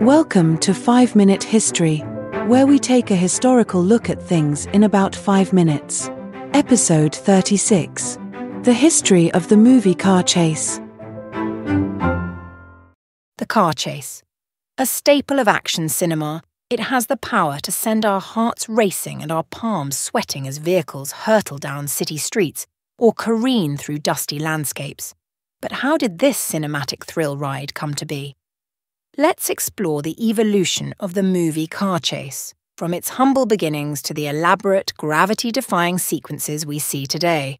Welcome to 5-Minute History, where we take a historical look at things in about 5 minutes. Episode 36. The History of the Movie Car Chase. The car chase. A staple of action cinema, it has the power to send our hearts racing and our palms sweating as vehicles hurtle down city streets or careen through dusty landscapes. But how did this cinematic thrill ride come to be? Let's explore the evolution of the movie car chase, from its humble beginnings to the elaborate, gravity-defying sequences we see today.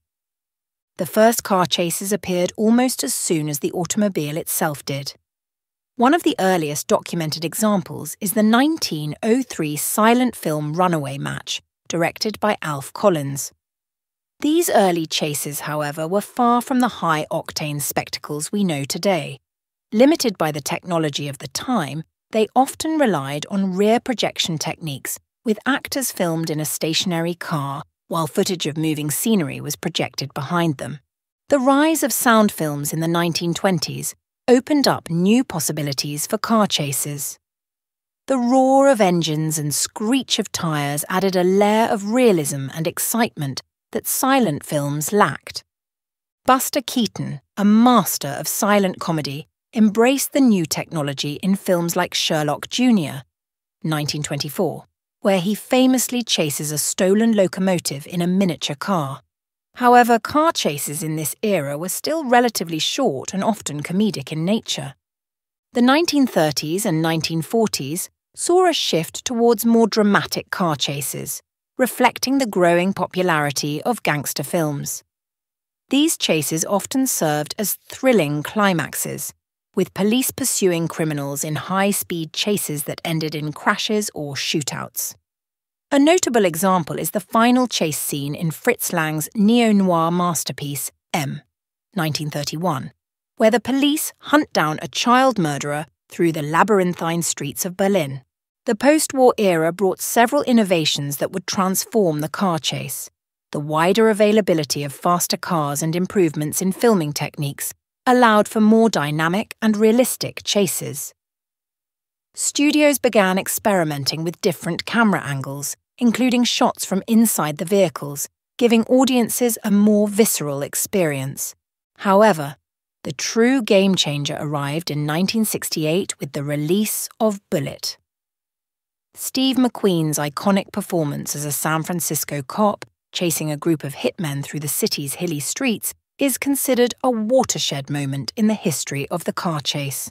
The first car chases appeared almost as soon as the automobile itself did. One of the earliest documented examples is the 1903 silent film Runaway Match, directed by Alf Collins. These early chases, however, were far from the high-octane spectacles we know today. Limited by the technology of the time, they often relied on rear projection techniques, with actors filmed in a stationary car, while footage of moving scenery was projected behind them. The rise of sound films in the 1920s opened up new possibilities for car chases. The roar of engines and screech of tyres added a layer of realism and excitement that silent films lacked. Buster Keaton, a master of silent comedy, embraced the new technology in films like Sherlock Jr., 1924, where he famously chases a stolen locomotive in a miniature car. However, car chases in this era were still relatively short and often comedic in nature. The 1930s and 1940s saw a shift towards more dramatic car chases, reflecting the growing popularity of gangster films. These chases often served as thrilling climaxes, with police pursuing criminals in high-speed chases that ended in crashes or shootouts. A notable example is the final chase scene in Fritz Lang's neo-noir masterpiece, M, 1931, where the police hunt down a child murderer through the labyrinthine streets of Berlin. The post-war era brought several innovations that would transform the car chase. The wider availability of faster cars and improvements in filming techniques allowed for more dynamic and realistic chases. Studios began experimenting with different camera angles, including shots from inside the vehicles, giving audiences a more visceral experience. However, the true game-changer arrived in 1968 with the release of Bullitt. Steve McQueen's iconic performance as a San Francisco cop chasing a group of hitmen through the city's hilly streets is considered a watershed moment in the history of the car chase.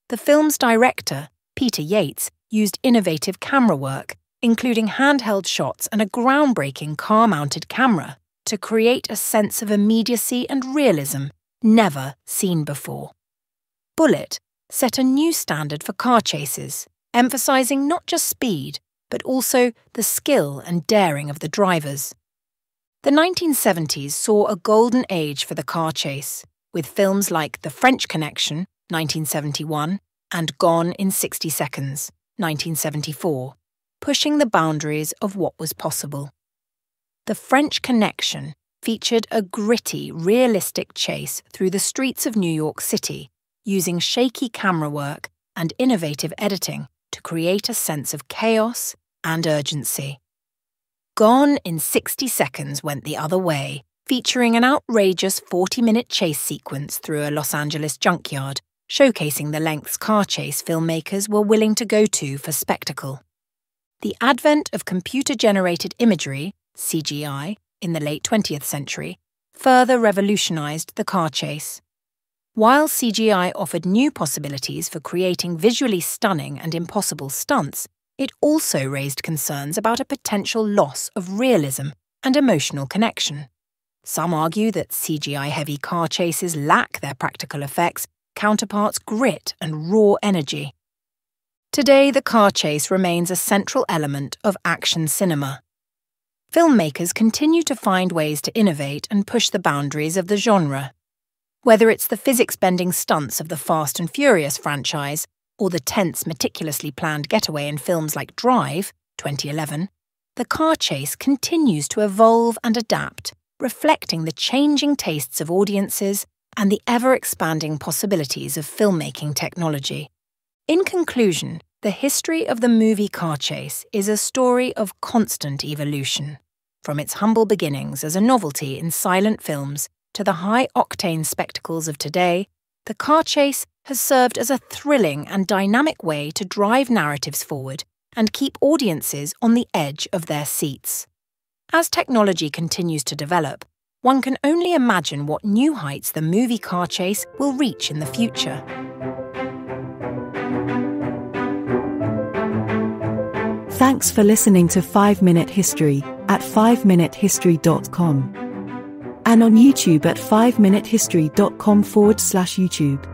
The film's director, Peter Yates, used innovative camera work, including handheld shots and a groundbreaking car-mounted camera, to create a sense of immediacy and realism never seen before. Bullitt set a new standard for car chases, emphasizing not just speed, but also the skill and daring of the drivers. The 1970s saw a golden age for the car chase, with films like The French Connection, 1971, and Gone in 60 Seconds, 1974, pushing the boundaries of what was possible. The French Connection featured a gritty, realistic chase through the streets of New York City, using shaky camera work and innovative editing to create a sense of chaos and urgency. Gone in 60 Seconds went the other way, featuring an outrageous 40-minute chase sequence through a Los Angeles junkyard, showcasing the lengths car chase filmmakers were willing to go to for spectacle. The advent of computer-generated imagery, CGI, in the late 20th century, further revolutionized the car chase. While CGI offered new possibilities for creating visually stunning and impossible stunts, it also raised concerns about a potential loss of realism and emotional connection. Some argue that CGI-heavy car chases lack their practical effects, counterparts' grit and raw energy. Today, the car chase remains a central element of action cinema. Filmmakers continue to find ways to innovate and push the boundaries of the genre. Whether it's the physics-bending stunts of the Fast and Furious franchise, or the tense, meticulously planned getaway in films like Drive, 2011, the car chase continues to evolve and adapt, reflecting the changing tastes of audiences and the ever-expanding possibilities of filmmaking technology. In conclusion, the history of the movie car chase is a story of constant evolution. From its humble beginnings as a novelty in silent films to the high-octane spectacles of today, the car chase has served as a thrilling and dynamic way to drive narratives forward and keep audiences on the edge of their seats. As technology continues to develop, one can only imagine what new heights the movie car chase will reach in the future. Thanks for listening to 5 Minute History at 5minutehistory.com and on YouTube at 5minutehistory.com/YouTube.